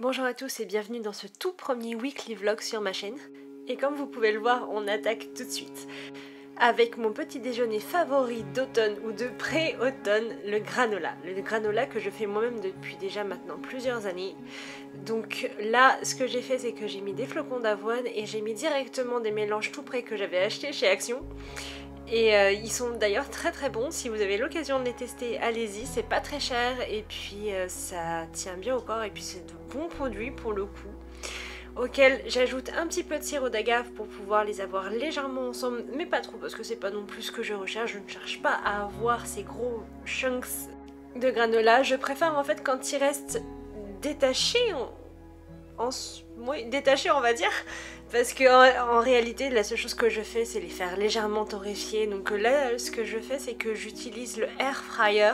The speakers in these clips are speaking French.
Bonjour à tous et bienvenue dans ce tout premier weekly vlog sur ma chaîne. Et comme vous pouvez le voir, on attaque tout de suite avec mon petit déjeuner favori d'automne ou de pré-automne, le granola. Le granola que je fais moi-même depuis déjà maintenant plusieurs années. Donc là, ce que j'ai fait, c'est que j'ai mis des flocons d'avoine et j'ai mis directement des mélanges tout prêts que j'avais achetés chez Action. Et ils sont d'ailleurs très bons, si vous avez l'occasion de les tester, allez-y, c'est pas très cher et puis ça tient bien au corps et puis c'est de bons produits pour le coup, auxquels j'ajoute un petit peu de sirop d'agave pour pouvoir les avoir légèrement ensemble, mais pas trop parce que c'est pas non plus ce que je recherche, je ne cherche pas à avoir ces gros chunks de granola, je préfère en fait quand ils restent détachés, détachés on va dire, parce que en réalité la seule chose que je fais c'est les faire légèrement torréfier. Donc là ce que je fais c'est que j'utilise le air fryer.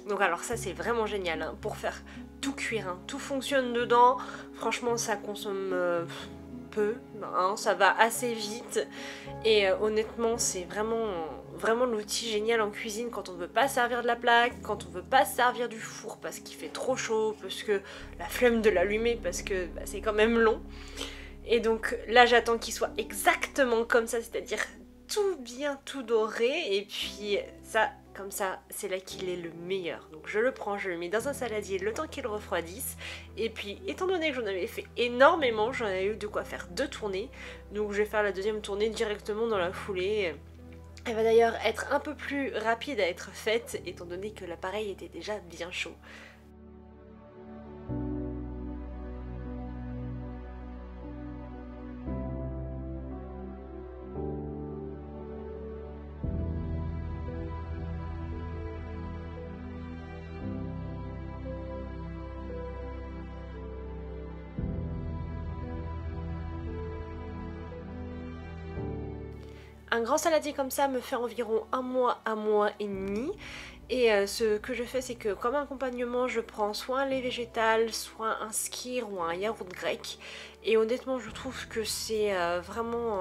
Donc alors ça c'est vraiment génial hein, pour faire tout cuire, hein. Tout fonctionne dedans, franchement ça consomme peu, hein, ça va assez vite et honnêtement c'est vraiment l'outil génial en cuisine quand on ne veut pas servir de la plaque, quand on ne veut pas servir du four parce qu'il fait trop chaud, parce que la flemme de l'allumer parce que bah, c'est quand même long. Et donc là j'attends qu'il soit exactement comme ça, c'est-à-dire tout bien tout doré, et puis ça, comme ça, c'est là qu'il est le meilleur. Donc je le prends, je le mets dans un saladier le temps qu'il refroidisse, et puis étant donné que j'en avais fait énormément, j'en ai eu de quoi faire 2 tournées, donc je vais faire la deuxième tournée directement dans la foulée. Elle va d'ailleurs être un peu plus rapide à être faite, étant donné que l'appareil était déjà bien chaud. Un grand saladier comme ça me fait environ un mois et demi. Et ce que je fais, c'est que comme accompagnement, je prends soit un lait végétal, soit un skyr ou un yaourt grec. Et honnêtement, je trouve que c'est vraiment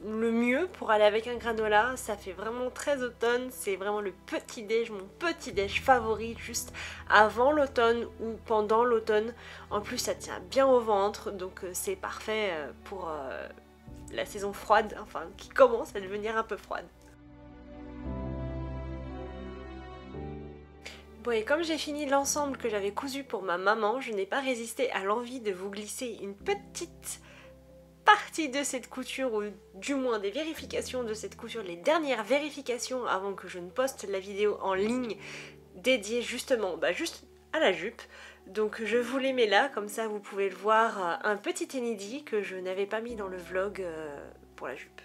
le mieux pour aller avec un granola. Ça fait vraiment très automne, c'est vraiment le petit-déj, mon petit-déj favori juste avant l'automne ou pendant l'automne. En plus, ça tient bien au ventre, donc c'est parfait pour la saison froide, enfin qui commence à devenir un peu froide. Bon, et comme j'ai fini l'ensemble que j'avais cousu pour ma maman, je n'ai pas résisté à l'envie de vous glisser une petite partie de cette couture, ou du moins des vérifications de cette couture, les dernières vérifications avant que je ne poste la vidéo en ligne dédiée justement, juste à la jupe. Donc je vous les mets là, comme ça vous pouvez le voir, un petit inédit que je n'avais pas mis dans le vlog pour la jupe.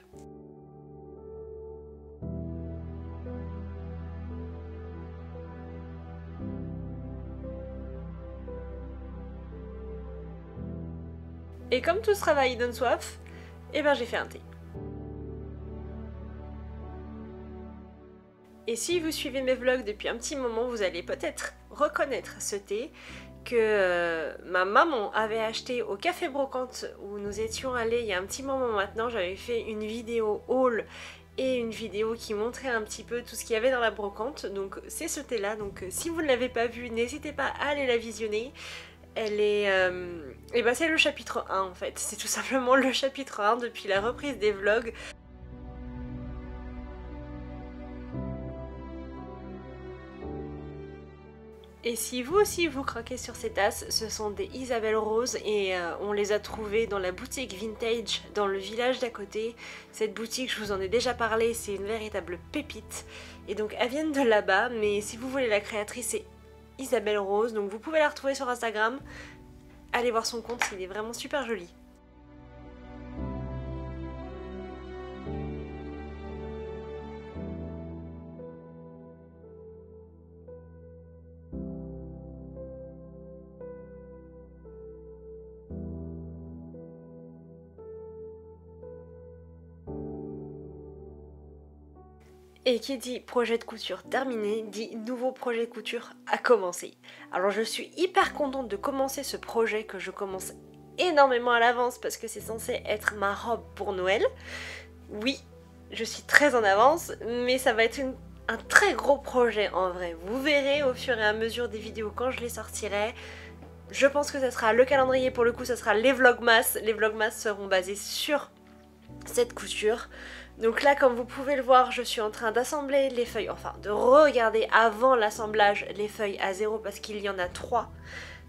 Et comme tout ce travail donne soif, et ben j'ai fait un thé. Et si vous suivez mes vlogs depuis un petit moment, vous allez peut-être reconnaître ce thé que ma maman avait acheté au Café Brocante où nous étions allés il y a un petit moment maintenant. J'avais fait une vidéo haul et une vidéo qui montrait un petit peu tout ce qu'il y avait dans la brocante. Donc c'est ce thé là, donc si vous ne l'avez pas vu, n'hésitez pas à aller la visionner. Elle est... et ben c'est le chapitre 1 en fait, c'est tout simplement le chapitre 1 depuis la reprise des vlogs. Et si vous aussi vous croquez sur ces tasses, ce sont des Isabelle Rose et on les a trouvées dans la boutique vintage dans le village d'à côté. Cette boutique, je vous en ai déjà parlé, c'est une véritable pépite. Et donc elles viennent de là-bas, mais si vous voulez la créatrice, c'est Isabelle Rose, donc vous pouvez la retrouver sur Instagram. Allez voir son compte, il est vraiment super joli. Et qui dit projet de couture terminé, dit nouveau projet de couture à commencer. Alors je suis hyper contente de commencer ce projet que je commence énormément à l'avance parce que c'est censé être ma robe pour Noël. Oui, je suis très en avance, mais ça va être un très gros projet en vrai. Vous verrez au fur et à mesure des vidéos quand je les sortirai. je pense que ça sera le calendrier, pour le coup ça sera les vlogmas. Les vlogmas seront basés sur cette couture. Donc là, comme vous pouvez le voir, je suis en train d'assembler les feuilles, enfin de regarder avant l'assemblage les feuilles A0 parce qu'il y en a 3.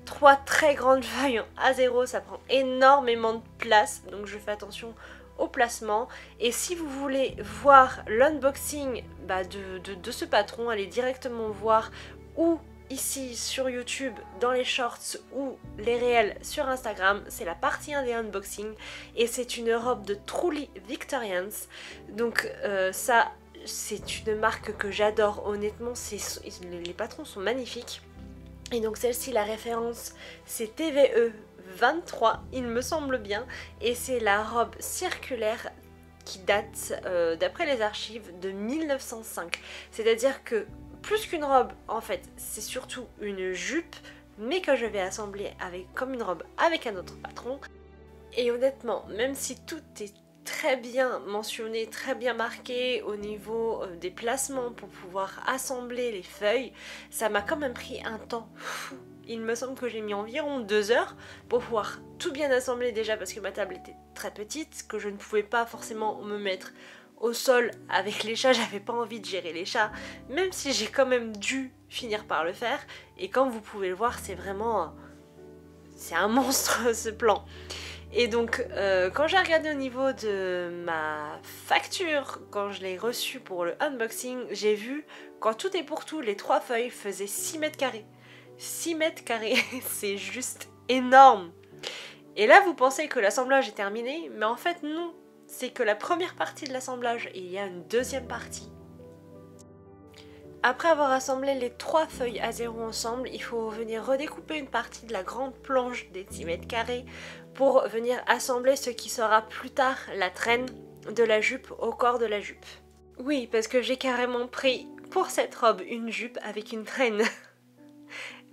3 très grandes feuilles en A0, ça prend énormément de place, donc je fais attention au placement. Et si vous voulez voir l'unboxing de ce patron, allez directement voir ou ici sur YouTube dans les shorts ou les réels sur Instagram, c'est la partie 1 des unboxings et c'est une robe de Truly Victorians. Donc ça c'est une marque que j'adore, honnêtement les patrons sont magnifiques. Et donc celle-ci, la référence c'est TVE 23 il me semble bien, et c'est la robe circulaire qui date d'après les archives de 1905, c'est à dire que plus qu'une robe, en fait, c'est surtout une jupe, mais que je vais assembler comme une robe avec un autre patron. Et honnêtement, même si tout est très bien mentionné, très bien marqué au niveau des placements pour pouvoir assembler les feuilles, ça m'a quand même pris un temps fou. Il me semble que j'ai mis environ 2 heures pour pouvoir tout bien assembler, déjà parce que ma table était très petite, que je ne pouvais pas forcément me mettre au sol avec les chats, j'avais pas envie de gérer les chats, même si j'ai quand même dû finir par le faire. Et comme vous pouvez le voir, c'est vraiment... c'est un monstre ce plan. Et donc quand j'ai regardé au niveau de ma facture, quand je l'ai reçue pour le unboxing, j'ai vu, quand tout est pour tout, les 3 feuilles faisaient 6 mètres carrés. 6 mètres carrés, c'est juste énorme. Et là vous pensez que l'assemblage est terminé, mais en fait non. C'est que la première partie de l'assemblage et il y a une deuxième partie. Après avoir assemblé les 3 feuilles A0 ensemble, il faut venir redécouper une partie de la grande planche des 6 mètres carrés pour venir assembler ce qui sera plus tard la traîne de la jupe au corps de la jupe. Oui, parce que j'ai carrément pris pour cette robe une jupe avec une traîne.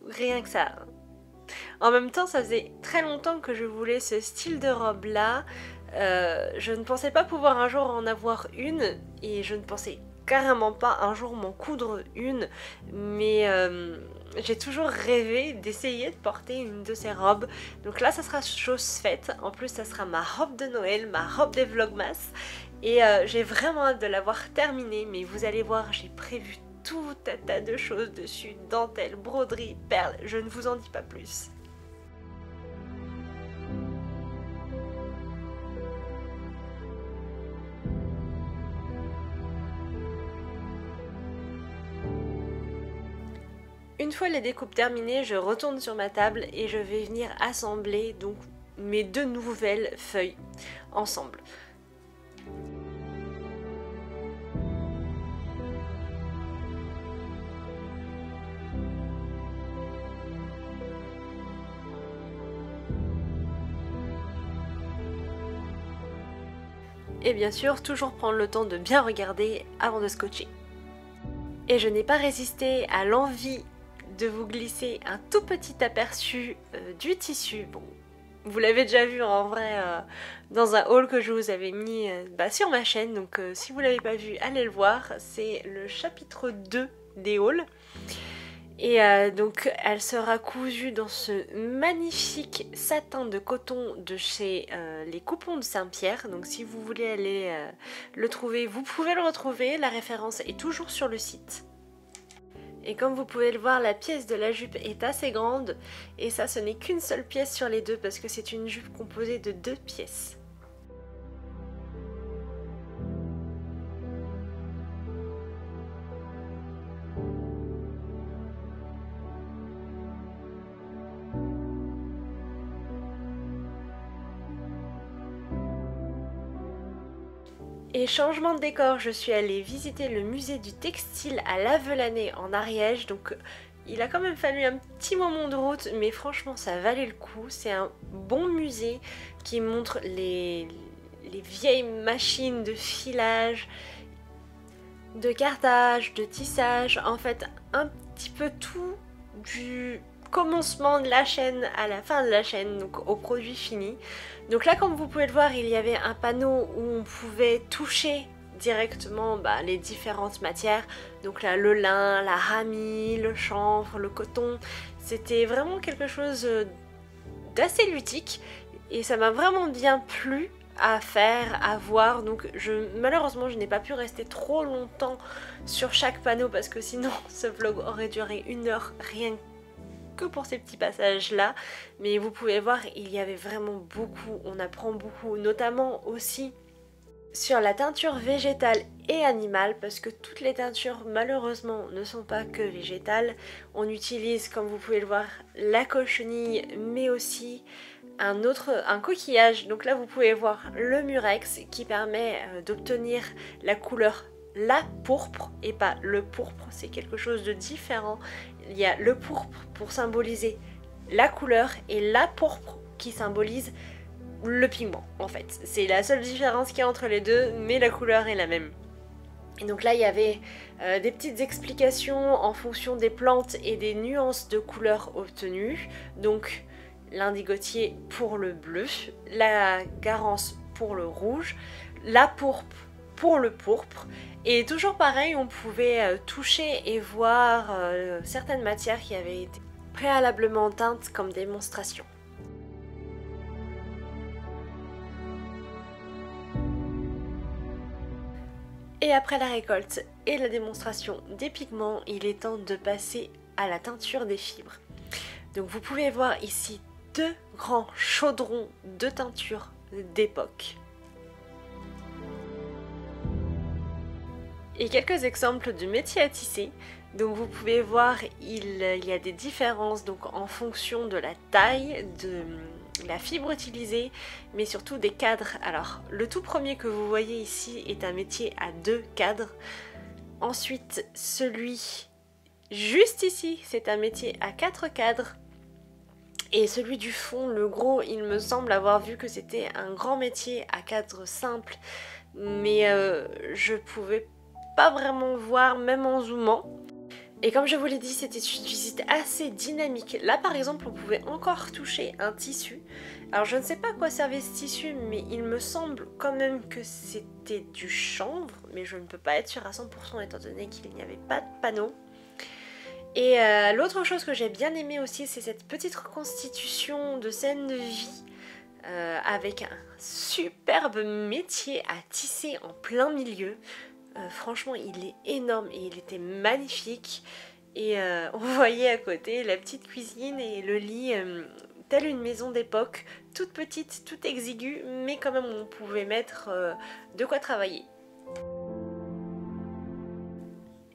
Rien que ça. En même temps, ça faisait très longtemps que je voulais ce style de robe là. Je ne pensais pas pouvoir un jour en avoir une et je ne pensais carrément pas un jour m'en coudre une, mais j'ai toujours rêvé d'essayer de porter une de ces robes. Donc là ça sera chose faite, en plus ça sera ma robe de Noël, ma robe des vlogmas, et j'ai vraiment hâte de l'avoir terminée. Mais vous allez voir, j'ai prévu tout un tas de choses dessus, dentelle, broderie, perles, je ne vous en dis pas plus. Une fois les découpes terminées, je retourne sur ma table et je vais venir assembler donc mes 2 nouvelles feuilles ensemble. Et bien sûr, toujours prendre le temps de bien regarder avant de scotcher. Et je n'ai pas résisté à l'envie de vous glisser un tout petit aperçu du tissu. Bon, vous l'avez déjà vu en vrai dans un haul que je vous avais mis sur ma chaîne, donc si vous ne l'avez pas vu, allez le voir. C'est le chapitre 2 des hauls. Et donc elle sera cousue dans ce magnifique satin de coton de chez les Coupons de Saint-Pierre. Donc si vous voulez aller le trouver, vous pouvez le retrouver. La référence est toujours sur le site. Et comme vous pouvez le voir, la pièce de la jupe est assez grande. Et ça, ce n'est qu'une seule pièce sur les deux parce que c'est une jupe composée de 2 pièces. Et changement de décor, je suis allée visiter le musée du textile à Lavelanet en Ariège. Donc il a quand même fallu un petit moment de route, mais franchement ça valait le coup. C'est un bon musée qui montre les vieilles machines de filage, de cartage, de tissage, en fait un petit peu tout du commencement de la chaîne à la fin de la chaîne, donc au produit fini. Donc là, comme vous pouvez le voir, il y avait un panneau où on pouvait toucher directement les différentes matières. Donc là, le lin, la ramie, le chanvre, le coton. C'était vraiment quelque chose d'assez ludique et ça m'a vraiment bien plu à faire, à voir. Donc malheureusement je n'ai pas pu rester trop longtemps sur chaque panneau parce que sinon ce vlog aurait duré 1 heure rien que pour ces petits passages là, mais vous pouvez voir il y avait vraiment beaucoup, on apprend beaucoup, notamment aussi sur la teinture végétale et animale, parce que toutes les teintures malheureusement ne sont pas que végétales. On utilise, comme vous pouvez le voir, la cochenille mais aussi un coquillage. Donc là vous pouvez voir le murex qui permet d'obtenir la couleur la pourpre et pas le pourpre, c'est quelque chose de différent. Il y a le pourpre pour symboliser la couleur et la pourpre qui symbolise le pigment en fait. C'est la seule différence qu'il y a entre les deux, mais la couleur est la même. Et donc là il y avait des petites explications en fonction des plantes et des nuances de couleurs obtenues. Donc l'indigotier pour le bleu, la garance pour le rouge, la pourpre pour le pourpre. Et toujours pareil, on pouvait toucher et voir certaines matières qui avaient été préalablement teintes comme démonstration. Et après la récolte et la démonstration des pigments, il est temps de passer à la teinture des fibres. Donc vous pouvez voir ici 2 grands chaudrons de teinture d'époque. Et quelques exemples de métiers à tisser. Donc vous pouvez voir il y a des différences donc en fonction de la taille, de la fibre utilisée, mais surtout des cadres. Alors le tout premier que vous voyez ici est un métier à 2 cadres. Ensuite celui juste ici c'est un métier à 4 cadres. Et celui du fond, le gros, il me semble avoir vu que c'était un grand métier à cadre simple, mais je pouvais pas vraiment voir même en zoomant. Et comme je vous l'ai dit, c'était une visite assez dynamique. Là par exemple on pouvait encore toucher un tissu. Alors je ne sais pas à quoi servait ce tissu, mais il me semble quand même que c'était du chanvre, mais je ne peux pas être sûre à 100% étant donné qu'il n'y avait pas de panneau. Et l'autre chose que j'ai bien aimé aussi, c'est cette petite reconstitution de scène de vie avec un superbe métier à tisser en plein milieu. Franchement il est énorme et il était magnifique. Et on voyait à côté la petite cuisine et le lit telle une maison d'époque, toute petite, toute exiguë, mais quand même on pouvait mettre de quoi travailler.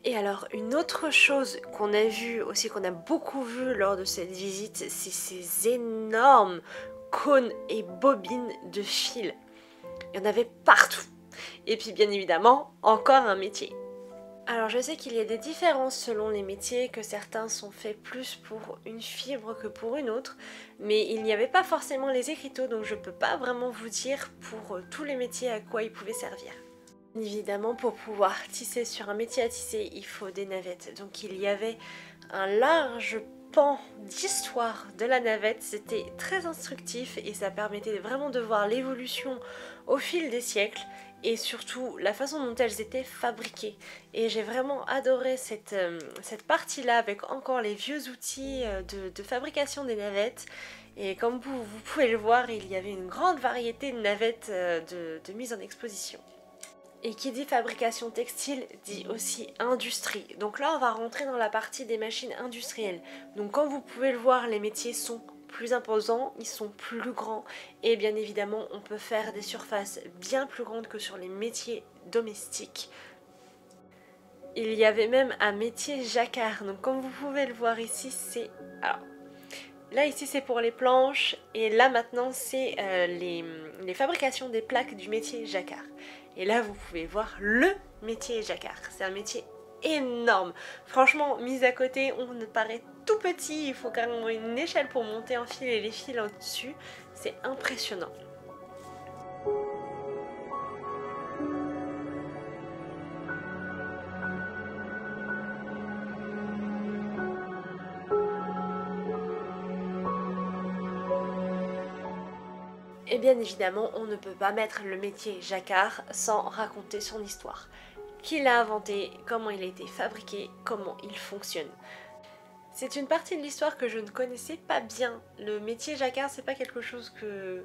Et alors une autre chose qu'on a vu aussi, qu'on a beaucoup vu lors de cette visite, c'est ces énormes cônes et bobines de fil. Il y en avait partout. Et puis bien évidemment, encore un métier. Alors je sais qu'il y a des différences selon les métiers, que certains sont faits plus pour une fibre que pour une autre, mais il n'y avait pas forcément les écriteaux, donc je peux pas vraiment vous dire pour tous les métiers à quoi ils pouvaient servir. Évidemment, pour pouvoir tisser sur un métier à tisser, il faut des navettes. Donc il y avait un large pan d'histoire de la navette, c'était très instructif et ça permettait vraiment de voir l'évolution au fil des siècles et surtout la façon dont elles étaient fabriquées. Et j'ai vraiment adoré cette partie-là avec encore les vieux outils de fabrication des navettes. Et comme vous pouvez le voir, il y avait une grande variété de navettes de mise en exposition. Et qui dit fabrication textile dit aussi industrie. Donc là on va rentrer dans la partie des machines industrielles. Donc comme vous pouvez le voir, les métiers sont plus imposants, ils sont plus grands et bien évidemment on peut faire des surfaces bien plus grandes que sur les métiers domestiques. Il y avait même un métier jacquard. Donc comme vous pouvez le voir ici, c'est... Alors, là ici c'est pour les planches et là maintenant c'est les fabrications des plaques du métier jacquard. Et là vous pouvez voir le métier jacquard, c'est un métier énorme. Franchement mis à côté on ne paraît tout petit, il faut carrément une échelle pour monter en fil et les fils en dessus, c'est impressionnant. Et bien évidemment, on ne peut pas mettre le métier jacquard sans raconter son histoire. Qui l'a inventé, comment il a été fabriqué, comment il fonctionne. C'est une partie de l'histoire que je ne connaissais pas bien. Le métier jacquard, c'est pas quelque chose que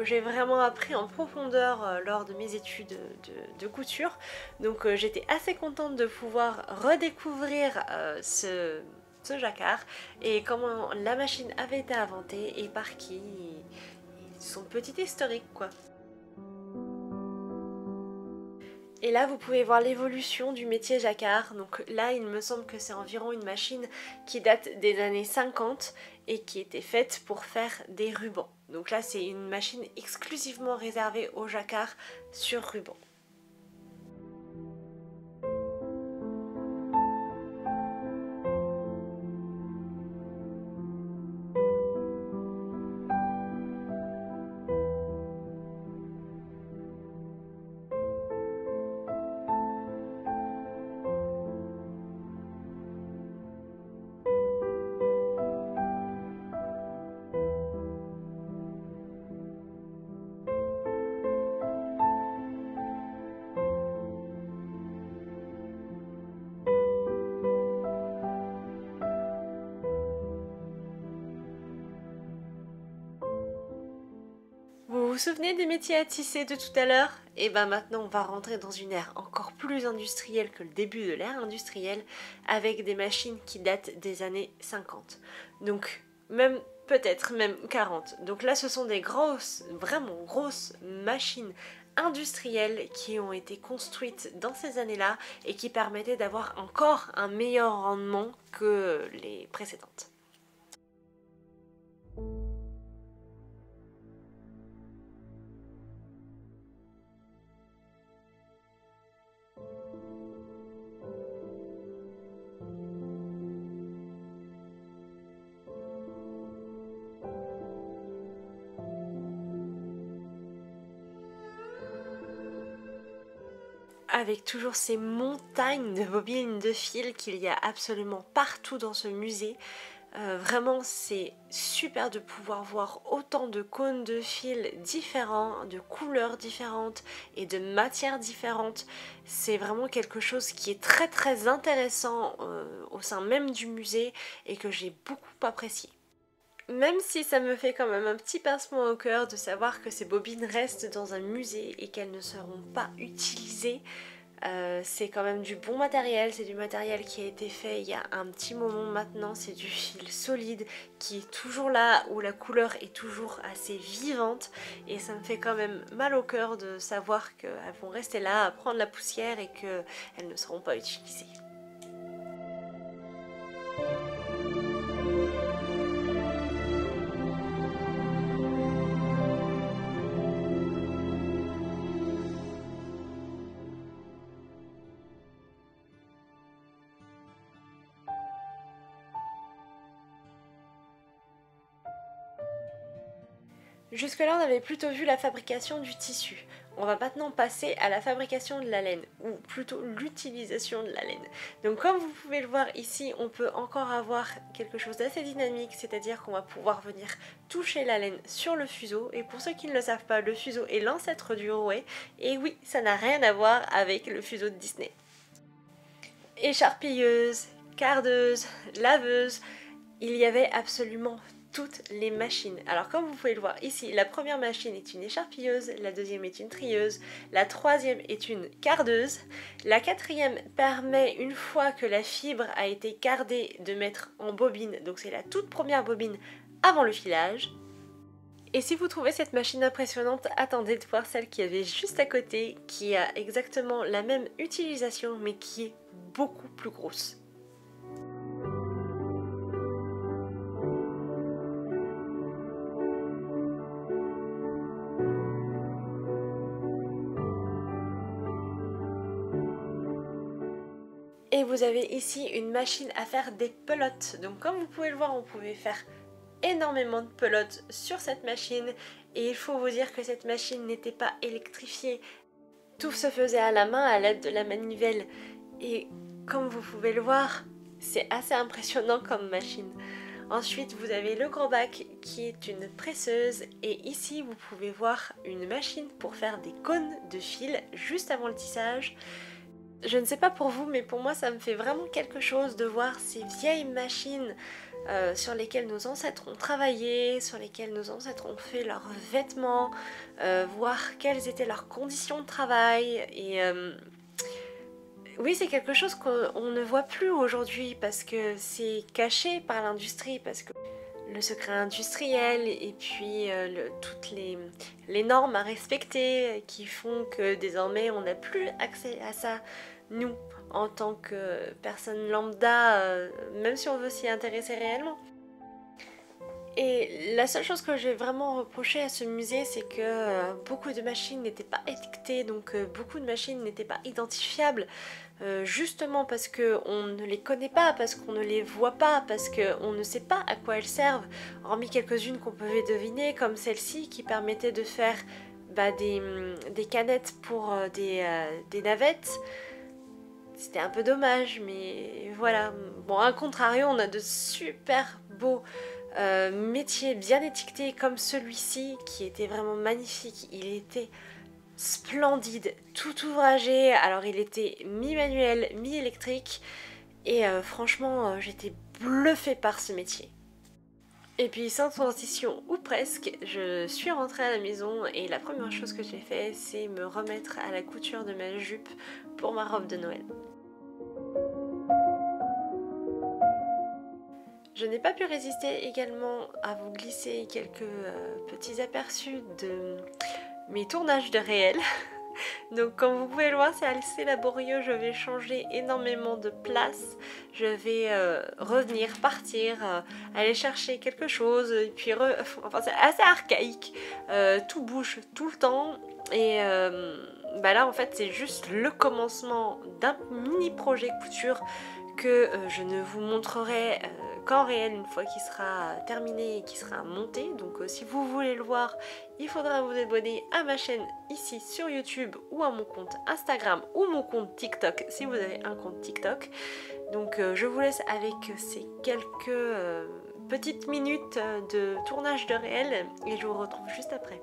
j'ai vraiment appris en profondeur lors de mes études de couture. Donc j'étais assez contente de pouvoir redécouvrir ce jacquard et comment la machine avait été inventée et par qui, et son petit historique quoi. Et là, vous pouvez voir l'évolution du métier jacquard. Donc là, il me semble que c'est environ une machine qui date des années 50 et qui était faite pour faire des rubans. Donc là, c'est une machine exclusivement réservée au jacquard sur ruban. Vous vous souvenez des métiers à tisser de tout à l'heure? Et ben maintenant on va rentrer dans une ère encore plus industrielle que le début de l'ère industrielle avec des machines qui datent des années 50. Donc même peut-être même 40. Donc là ce sont des grosses, vraiment grosses machines industrielles qui ont été construites dans ces années-là et qui permettaient d'avoir encore un meilleur rendement que les précédentes. Avec toujours ces montagnes de bobines de fil qu'il y a absolument partout dans ce musée. Vraiment c'est super de pouvoir voir autant de cônes de fil différents, de couleurs différentes et de matières différentes. C'est vraiment quelque chose qui est très très intéressant au sein même du musée et que j'ai beaucoup apprécié. Même si ça me fait quand même un petit pincement au cœur de savoir que ces bobines restent dans un musée et qu'elles ne seront pas utilisées, c'est quand même du bon matériel, c'est du matériel qui a été fait il y a un petit moment maintenant, c'est du fil solide qui est toujours là, où la couleur est toujours assez vivante et ça me fait quand même mal au cœur de savoir qu'elles vont rester là à prendre la poussière et qu'elles ne seront pas utilisées. Jusque-là, on avait plutôt vu la fabrication du tissu. On va maintenant passer à la fabrication de la laine, ou plutôt l'utilisation de la laine. Donc comme vous pouvez le voir ici, on peut encore avoir quelque chose d'assez dynamique, c'est-à-dire qu'on va pouvoir venir toucher la laine sur le fuseau. Et pour ceux qui ne le savent pas, le fuseau est l'ancêtre du rouet. Et oui, ça n'a rien à voir avec le fuseau de Disney. Écharpilleuse, cardeuse, laveuse, il y avait absolument toutes les machines. Alors comme vous pouvez le voir ici, la première machine est une écharpilleuse, la deuxième est une trieuse, la troisième est une cardeuse, la quatrième permet une fois que la fibre a été cardée de mettre en bobine, donc c'est la toute première bobine avant le filage. Et si vous trouvez cette machine impressionnante, attendez de voir celle qui avait juste à côté, qui a exactement la même utilisation mais qui est beaucoup plus grosse. Et vous avez ici une machine à faire des pelotes. Donc comme vous pouvez le voir, on pouvait faire énormément de pelotes sur cette machine. Et il faut vous dire que cette machine n'était pas électrifiée. Tout se faisait à la main à l'aide de la manivelle. Et comme vous pouvez le voir, c'est assez impressionnant comme machine. Ensuite, vous avez le grand bac qui est une presseuse. Et ici, vous pouvez voir une machine pour faire des cônes de fil juste avant le tissage. Je ne sais pas pour vous, mais pour moi ça me fait vraiment quelque chose de voir ces vieilles machines sur lesquelles nos ancêtres ont travaillé, sur lesquelles nos ancêtres ont fait leurs vêtements, voir quelles étaient leurs conditions de travail. Et oui, c'est quelque chose qu'on ne voit plus aujourd'hui parce que c'est caché par l'industrie, parce que le secret industriel et puis toutes les normes à respecter qui font que désormais on n'a plus accès à ça, nous, en tant que personne lambda, même si on veut s'y intéresser réellement. Et la seule chose que j'ai vraiment reproché à ce musée, c'est que beaucoup de machines n'étaient pas étiquetées, donc beaucoup de machines n'étaient pas identifiables, justement parce qu'on ne les connaît pas, parce qu'on ne les voit pas, parce qu'on ne sait pas à quoi elles servent, hormis quelques-unes qu'on pouvait deviner, comme celle-ci qui permettait de faire des canettes pour des navettes. C'était un peu dommage, mais voilà. Bon, à contrario, on a de super beaux métiers bien étiquetés comme celui-ci, qui était vraiment magnifique. Il était splendide, tout ouvragé. Alors, il était mi-manuel, mi-électrique. Et franchement, j'étais bluffée par ce métier. Et puis sans transition ou presque, je suis rentrée à la maison et la première chose que j'ai fait, c'est me remettre à la couture de ma jupe pour ma robe de Noël. Je n'ai pas pu résister également à vous glisser quelques petits aperçus de mes tournages de réel. Donc comme vous pouvez le voir, c'est assez laborieux, je vais changer énormément de place, je vais revenir, partir, aller chercher quelque chose, et puis enfin c'est assez archaïque, tout bouge tout le temps, et là en fait c'est juste le commencement d'un mini projet couture que je ne vous montrerai qu'en réel une fois qu'il sera terminé et qu'il sera monté. Donc si vous voulez le voir, il faudra vous abonner à ma chaîne ici sur YouTube ou à mon compte Instagram ou mon compte TikTok si vous avez un compte TikTok. Donc je vous laisse avec ces quelques petites minutes de tournage de réel et je vous retrouve juste après.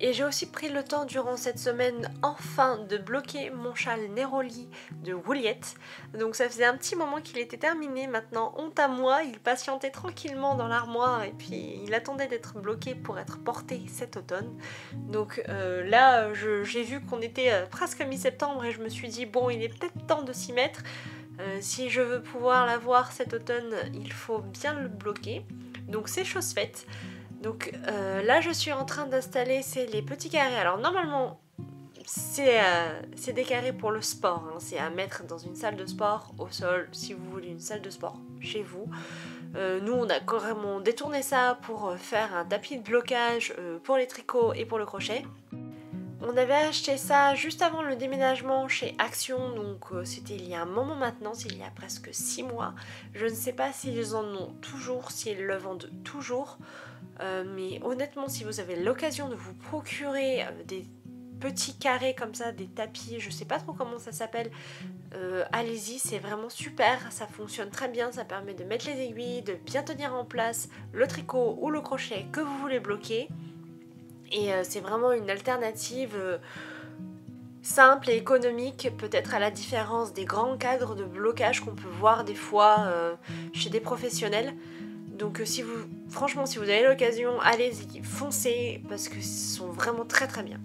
Et j'ai aussi pris le temps durant cette semaine enfin de bloquer mon châle Neroli de Wouliette. Donc ça faisait un petit moment qu'il était terminé, maintenant honte à moi, il patientait tranquillement dans l'armoire et puis il attendait d'être bloqué pour être porté cet automne. Donc là j'ai vu qu'on était presque mi-septembre et je me suis dit bon, il est peut-être temps de s'y mettre. Si je veux pouvoir l'avoir cet automne, il faut bien le bloquer. Donc c'est chose faite. Donc là je suis en train d'installer les petits carrés. Alors normalement c'est des carrés pour le sport, hein. C'est à mettre dans une salle de sport au sol si vous voulez une salle de sport chez vous. Nous on a carrément détourné ça pour faire un tapis de blocage pour les tricots et pour le crochet. On avait acheté ça juste avant le déménagement chez Action, donc c'était il y a un moment maintenant, c'est il y a presque 6 mois. Je ne sais pas s'ils en ont toujours, s'ils le vendent toujours. Mais honnêtement, si vous avez l'occasion de vous procurer des petits carrés comme ça, des tapis, je sais pas trop comment ça s'appelle, allez-y, c'est vraiment super, ça fonctionne très bien, ça permet de mettre les aiguilles, de bien tenir en place le tricot ou le crochet que vous voulez bloquer. Et c'est vraiment une alternative simple et économique, peut-être à la différence des grands cadres de blocage qu'on peut voir des fois chez des professionnels. Donc franchement, si vous avez l'occasion, allez-y, foncez, parce que ce sont vraiment très très bien.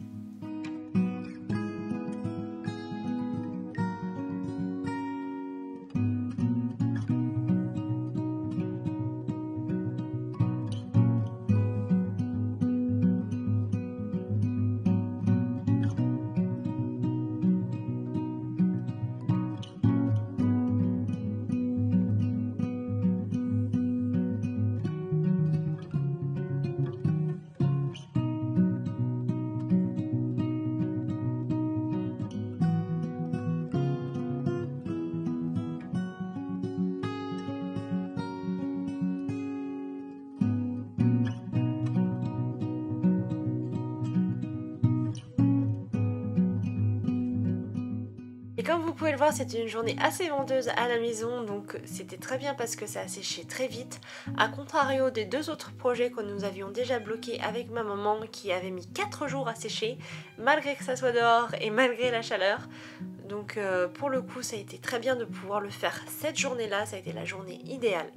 Et comme vous pouvez le voir, c'était une journée assez vendeuse à la maison, donc c'était très bien parce que ça a séché très vite, à contrario des 2 autres projets que nous avions déjà bloqués avec ma maman qui avait mis 4 jours à sécher, malgré que ça soit dehors et malgré la chaleur. Donc pour le coup, ça a été très bien de pouvoir le faire cette journée-là, ça a été la journée idéale.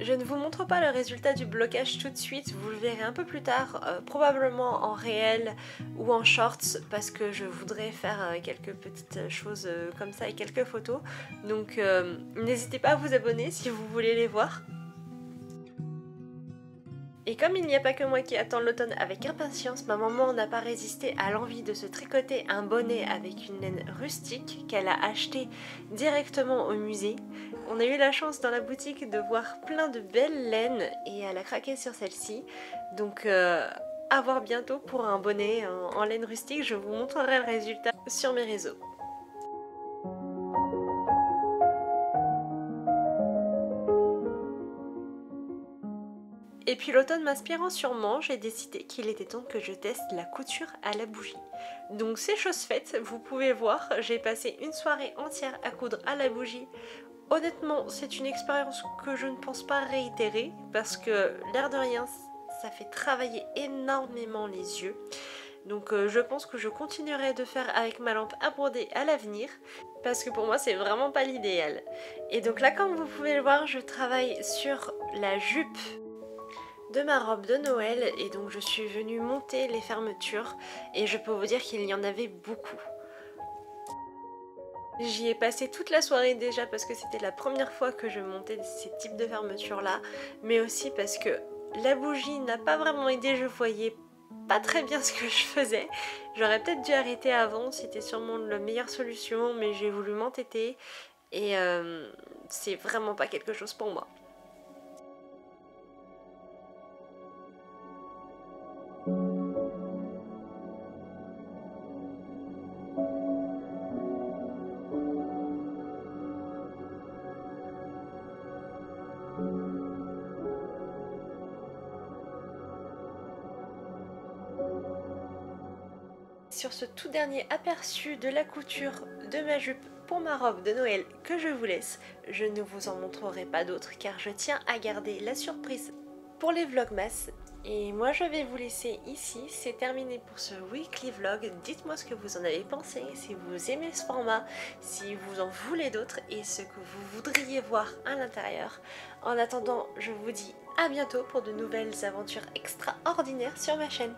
Je ne vous montre pas le résultat du blocage tout de suite, vous le verrez un peu plus tard, probablement en réel ou en shorts, parce que je voudrais faire quelques petites choses comme ça et quelques photos. Donc n'hésitez pas à vous abonner si vous voulez les voir. Et comme il n'y a pas que moi qui attends l'automne avec impatience, ma maman n'a pas résisté à l'envie de se tricoter un bonnet avec une laine rustique qu'elle a acheté directement au musée. On a eu la chance dans la boutique de voir plein de belles laines et elle a craqué sur celle-ci. Donc à voir bientôt pour un bonnet en laine rustique, je vous montrerai le résultat sur mes réseaux. Et puis l'automne m'inspirant sûrement, j'ai décidé qu'il était temps que je teste la couture à la bougie. Donc c'est chose faite, vous pouvez voir, j'ai passé une soirée entière à coudre à la bougie. Honnêtement, c'est une expérience que je ne pense pas réitérer, parce que l'air de rien, ça fait travailler énormément les yeux. Donc je pense que je continuerai de faire avec ma lampe à broder à l'avenir, parce que pour moi c'est vraiment pas l'idéal. Et donc là, comme vous pouvez le voir, je travaille sur la jupe de ma robe de Noël et donc je suis venue monter les fermetures et je peux vous dire qu'il y en avait beaucoup. J'y ai passé toute la soirée déjà parce que c'était la première fois que je montais ces types de fermetures là, mais aussi parce que la bougie n'a pas vraiment aidé, je voyais pas très bien ce que je faisais. J'aurais peut-être dû arrêter avant, c'était sûrement la meilleure solution, mais j'ai voulu m'entêter et c'est vraiment pas quelque chose pour moi. Sur ce tout dernier aperçu de la couture de ma jupe pour ma robe de Noël que je vous laisse, je ne vous en montrerai pas d'autres car je tiens à garder la surprise pour les vlogmas. Et moi je vais vous laisser ici, c'est terminé pour ce weekly vlog. Dites-moi ce que vous en avez pensé, si vous aimez ce format, si vous en voulez d'autres et ce que vous voudriez voir à l'intérieur. En attendant, je vous dis à bientôt pour de nouvelles aventures extraordinaires sur ma chaîne.